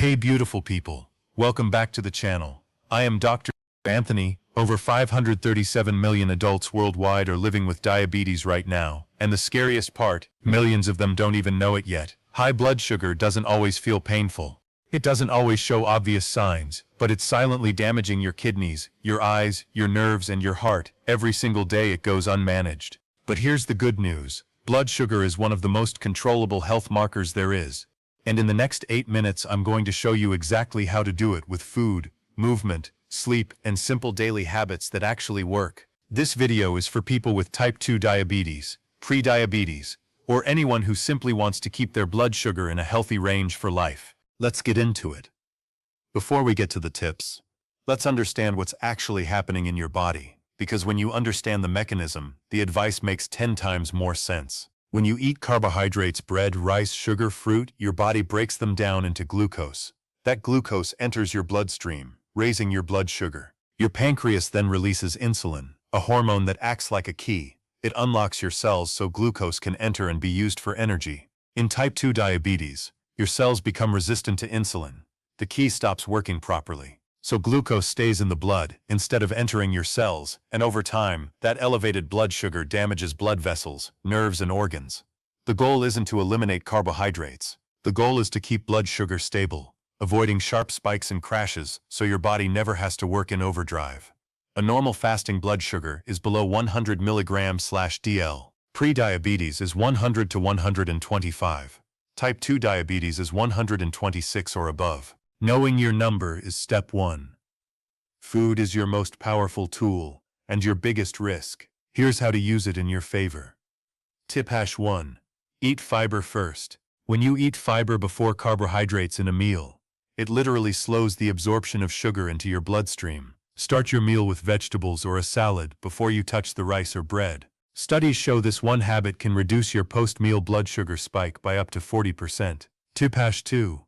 Hey beautiful people, welcome back to the channel. I am Dr. Anthony. Over 537 million adults worldwide are living with diabetes right now, and the scariest part, millions of them don't even know it yet. High blood sugar doesn't always feel painful. It doesn't always show obvious signs, but it's silently damaging your kidneys, your eyes, your nerves, and your heart. Every single day it goes unmanaged. But here's the good news. Blood sugar is one of the most controllable health markers there is. And in the next 8 minutes I'm going to show you exactly how to do it with food, movement, sleep, and simple daily habits that actually work. This video is for people with type 2 diabetes, prediabetes, or anyone who simply wants to keep their blood sugar in a healthy range for life. Let's get into it. Before we get to the tips, let's understand what's actually happening in your body, because when you understand the mechanism, the advice makes 10 times more sense. When you eat carbohydrates, bread, rice, sugar, fruit, your body breaks them down into glucose. That glucose enters your bloodstream, raising your blood sugar. Your pancreas then releases insulin, a hormone that acts like a key. It unlocks your cells so glucose can enter and be used for energy. In type 2 diabetes, your cells become resistant to insulin. The key stops working properly. So glucose stays in the blood instead of entering your cells, and over time, that elevated blood sugar damages blood vessels, nerves, and organs. The goal isn't to eliminate carbohydrates. The goal is to keep blood sugar stable, avoiding sharp spikes and crashes so your body never has to work in overdrive. A normal fasting blood sugar is below 100 mg/dl. Prediabetes is 100 to 125. Type 2 diabetes is 126 or above. Knowing your number is step 1. Food is your most powerful tool and your biggest risk. Here's how to use it in your favor. Tip #1. Eat fiber first. When you eat fiber before carbohydrates in a meal, it literally slows the absorption of sugar into your bloodstream. Start your meal with vegetables or a salad before you touch the rice or bread. Studies show this one habit can reduce your post-meal blood sugar spike by up to 40%. Tip #2.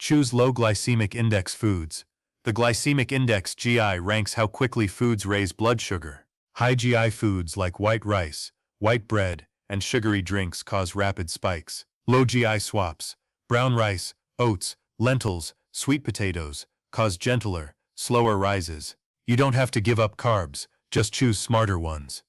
Choose low glycemic index foods. The glycemic index (GI) ranks how quickly foods raise blood sugar. High GI foods like white rice, white bread, and sugary drinks cause rapid spikes. Low GI swaps, brown rice, oats, lentils, sweet potatoes, cause gentler, slower rises. You don't have to give up carbs, just choose smarter ones.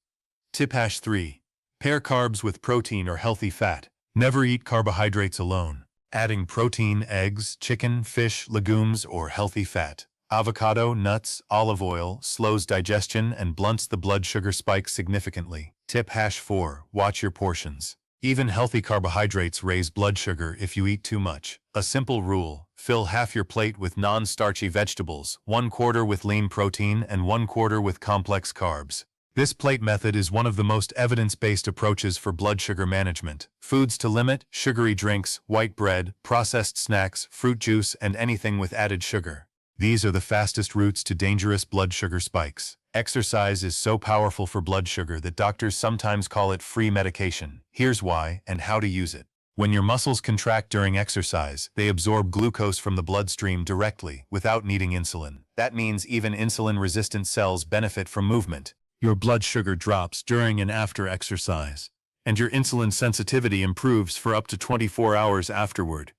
Tip #3. Pair carbs with protein or healthy fat. Never eat carbohydrates alone. Adding protein, eggs, chicken, fish, legumes, or healthy fat, avocado, nuts, olive oil, slows digestion and blunts the blood sugar spike significantly. Tip #4. Watch your portions. Even healthy carbohydrates raise blood sugar if you eat too much. A simple rule: fill half your plate with non-starchy vegetables, 1/4 with lean protein, and 1/4 with complex carbs. This plate method is one of the most evidence-based approaches for blood sugar management. Foods to limit: sugary drinks, white bread, processed snacks, fruit juice, and anything with added sugar. These are the fastest routes to dangerous blood sugar spikes. Exercise is so powerful for blood sugar that doctors sometimes call it free medication. Here's why and how to use it. When your muscles contract during exercise, they absorb glucose from the bloodstream directly, without needing insulin. That means even insulin-resistant cells benefit from movement. Your blood sugar drops during and after exercise, and your insulin sensitivity improves for up to 24 hours afterward.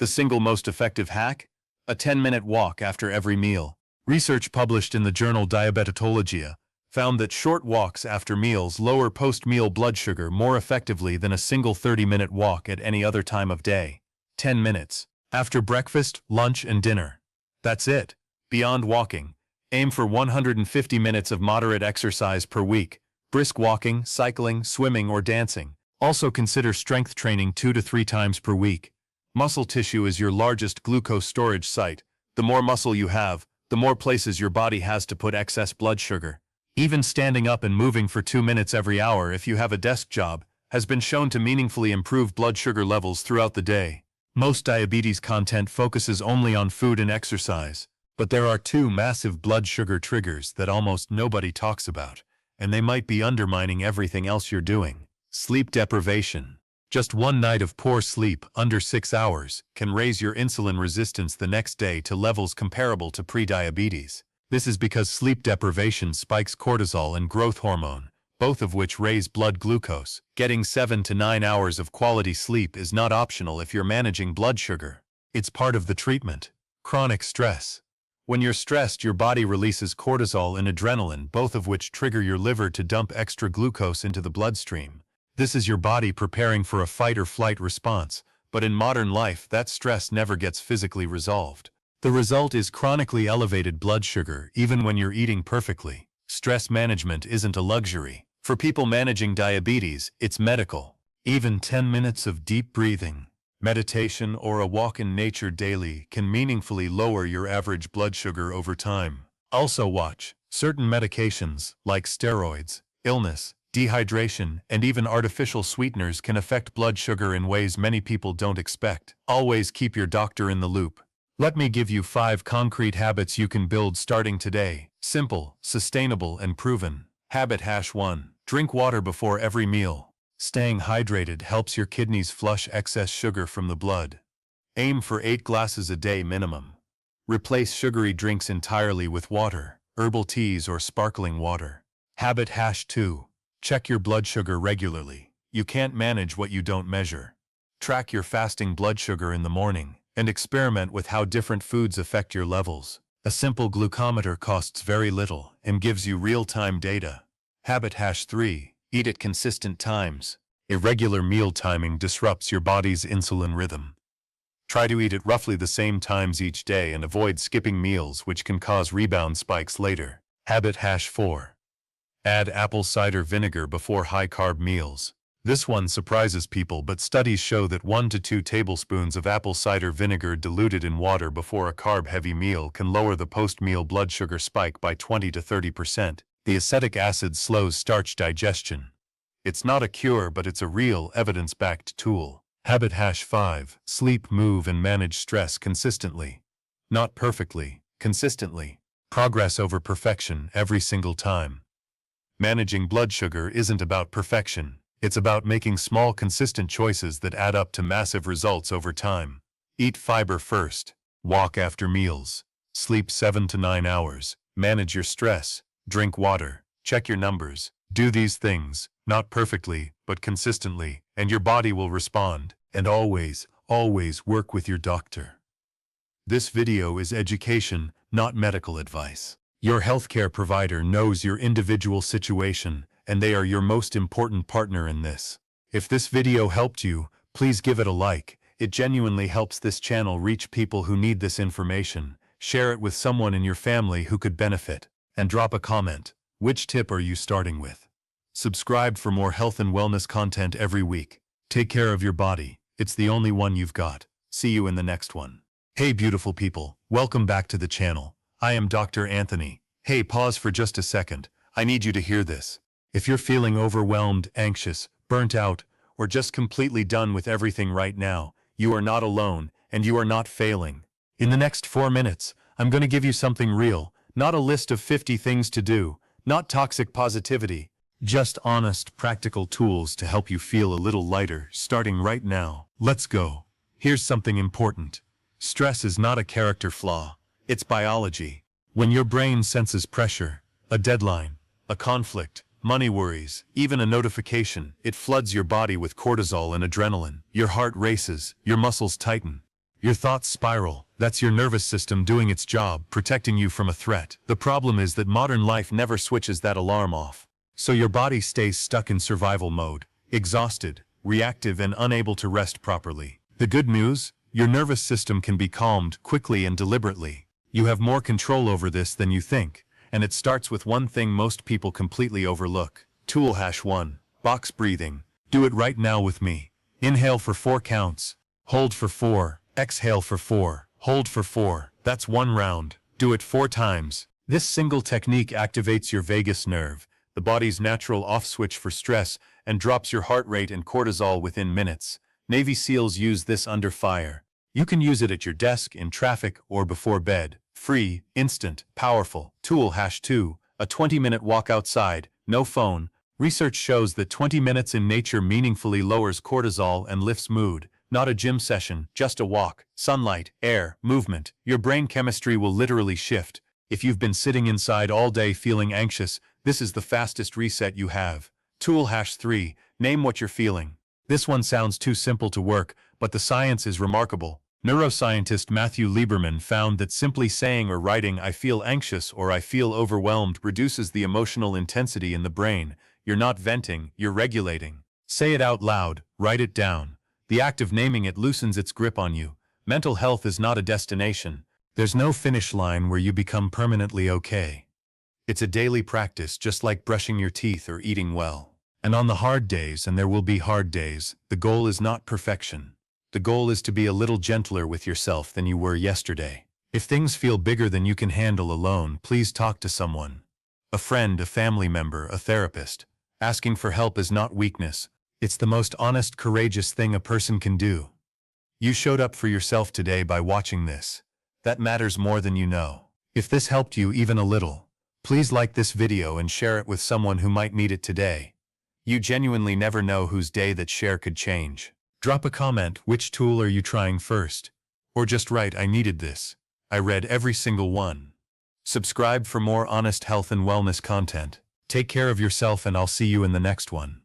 The single most effective hack? A 10-minute walk after every meal. Research published in the journal Diabetologia found that short walks after meals lower post-meal blood sugar more effectively than a single 30-minute walk at any other time of day. 10 minutes. After breakfast, lunch, and dinner. That's it. Beyond walking, aim for 150 minutes of moderate exercise per week. Brisk walking, cycling, swimming, or dancing. Also consider strength training 2 to 3 times per week. Muscle tissue is your largest glucose storage site. The more muscle you have, the more places your body has to put excess blood sugar. Even standing up and moving for 2 minutes every hour if you have a desk job has been shown to meaningfully improve blood sugar levels throughout the day. Most diabetes content focuses only on food and exercise. But there are 2 massive blood sugar triggers that almost nobody talks about, and they might be undermining everything else you're doing. Sleep deprivation. Just one night of poor sleep, under 6 hours, can raise your insulin resistance the next day to levels comparable to prediabetes. This is because sleep deprivation spikes cortisol and growth hormone, both of which raise blood glucose. Getting 7 to 9 hours of quality sleep is not optional if you're managing blood sugar. It's part of the treatment. Chronic stress. When you're stressed, your body releases cortisol and adrenaline, both of which trigger your liver to dump extra glucose into the bloodstream. This is your body preparing for a fight or flight response, but in modern life, that stress never gets physically resolved. The result is chronically elevated blood sugar, even when you're eating perfectly. Stress management isn't a luxury. For people managing diabetes, it's medical. Even 10 minutes of deep breathing, meditation, or a walk in nature daily can meaningfully lower your average blood sugar over time. Also watch. Certain medications, like steroids, illness, dehydration, and even artificial sweeteners can affect blood sugar in ways many people don't expect. Always keep your doctor in the loop. Let me give you 5 concrete habits you can build starting today. Simple, sustainable, and proven. Habit #1. Drink water before every meal. Staying hydrated helps your kidneys flush excess sugar from the blood. Aim for 8 glasses a day minimum. Replace sugary drinks entirely with water, herbal teas, or sparkling water. Habit #2. Check your blood sugar regularly. You can't manage what you don't measure. Track your fasting blood sugar in the morning, and experiment with how different foods affect your levels. A simple glucometer costs very little and gives you real-time data. Habit #3. Eat at consistent times. Irregular meal timing disrupts your body's insulin rhythm. Try to eat at roughly the same times each day and avoid skipping meals, which can cause rebound spikes later. Habit #4. Add apple cider vinegar before high-carb meals. This one surprises people, but studies show that 1 to 2 tablespoons of apple cider vinegar diluted in water before a carb-heavy meal can lower the post-meal blood sugar spike by 20 to 30%. The acetic acid slows starch digestion. It's not a cure, but it's a real, evidence-backed tool. Habit #5. Sleep, move, and manage stress consistently. Not perfectly, consistently. Progress over perfection every single time. Managing blood sugar isn't about perfection. It's about making small, consistent choices that add up to massive results over time. Eat fiber first. Walk after meals. Sleep 7 to 9 hours. Manage your stress. Drink water. Check your numbers. Do these things, not perfectly, but consistently, and your body will respond. And always, always work with your doctor. This video is education, not medical advice. Your healthcare provider knows your individual situation, and they are your most important partner in this. If this video helped you, please give it a like. It genuinely helps this channel reach people who need this information. Share it with someone in your family who could benefit. And drop a comment. Which tip are you starting with? Subscribe for more health and wellness content every week. Take care of your body. It's the only one you've got. See you in the next one. Hey beautiful people, welcome back to the channel. I am Dr. Anthony. Hey, pause for just a second. I need you to hear this. If you're feeling overwhelmed, anxious, burnt out, or just completely done with everything right now, you are not alone, and you are not failing. In the next 4 minutes, I'm going to give you something real, not a list of 50 things to do, not toxic positivity, just honest, practical tools to help you feel a little lighter, starting right now. Let's go. Here's something important. Stress is not a character flaw. It's biology. When your brain senses pressure, a deadline, a conflict, money worries, even a notification, it floods your body with cortisol and adrenaline. Your heart races, your muscles tighten, your thoughts spiral. That's your nervous system doing its job, protecting you from a threat. The problem is that modern life never switches that alarm off. So your body stays stuck in survival mode, exhausted, reactive, and unable to rest properly. The good news? Your nervous system can be calmed quickly and deliberately. You have more control over this than you think, and it starts with one thing most people completely overlook. Tool #1. Box breathing. Do it right now with me. Inhale for 4 counts. Hold for 4. Exhale for 4. Hold for 4. That's 1 round. Do it 4 times. This single technique activates your vagus nerve, the body's natural off switch for stress, and drops your heart rate and cortisol within minutes. Navy SEALs use this under fire. You can use it at your desk, in traffic, or before bed. Free, instant, powerful. Tool #2. A 20-minute walk outside, no phone. Research shows that 20 minutes in nature meaningfully lowers cortisol and lifts mood. Not a gym session, just a walk. Sunlight, air, movement. Your brain chemistry will literally shift. If you've been sitting inside all day feeling anxious, this is the fastest reset you have. Tool #3. Name what you're feeling. This one sounds too simple to work, but the science is remarkable. Neuroscientist Matthew Lieberman found that simply saying or writing "I feel anxious" or "I feel overwhelmed" reduces the emotional intensity in the brain. You're not venting, you're regulating. Say it out loud, write it down. The act of naming it loosens its grip on you. Mental health is not a destination. There's no finish line where you become permanently okay. It's a daily practice, just like brushing your teeth or eating well. And on the hard days, and there will be hard days, the goal is not perfection. The goal is to be a little gentler with yourself than you were yesterday. If things feel bigger than you can handle alone, please talk to someone. A friend, a family member, a therapist. Asking for help is not weakness. It's the most honest, courageous thing a person can do. You showed up for yourself today by watching this. That matters more than you know. If this helped you even a little, please like this video and share it with someone who might need it today. You genuinely never know whose day that share could change. Drop a comment, which tool are you trying first? Or just write, "I needed this. I read every single one." Subscribe for more honest health and wellness content. Take care of yourself, and I'll see you in the next one.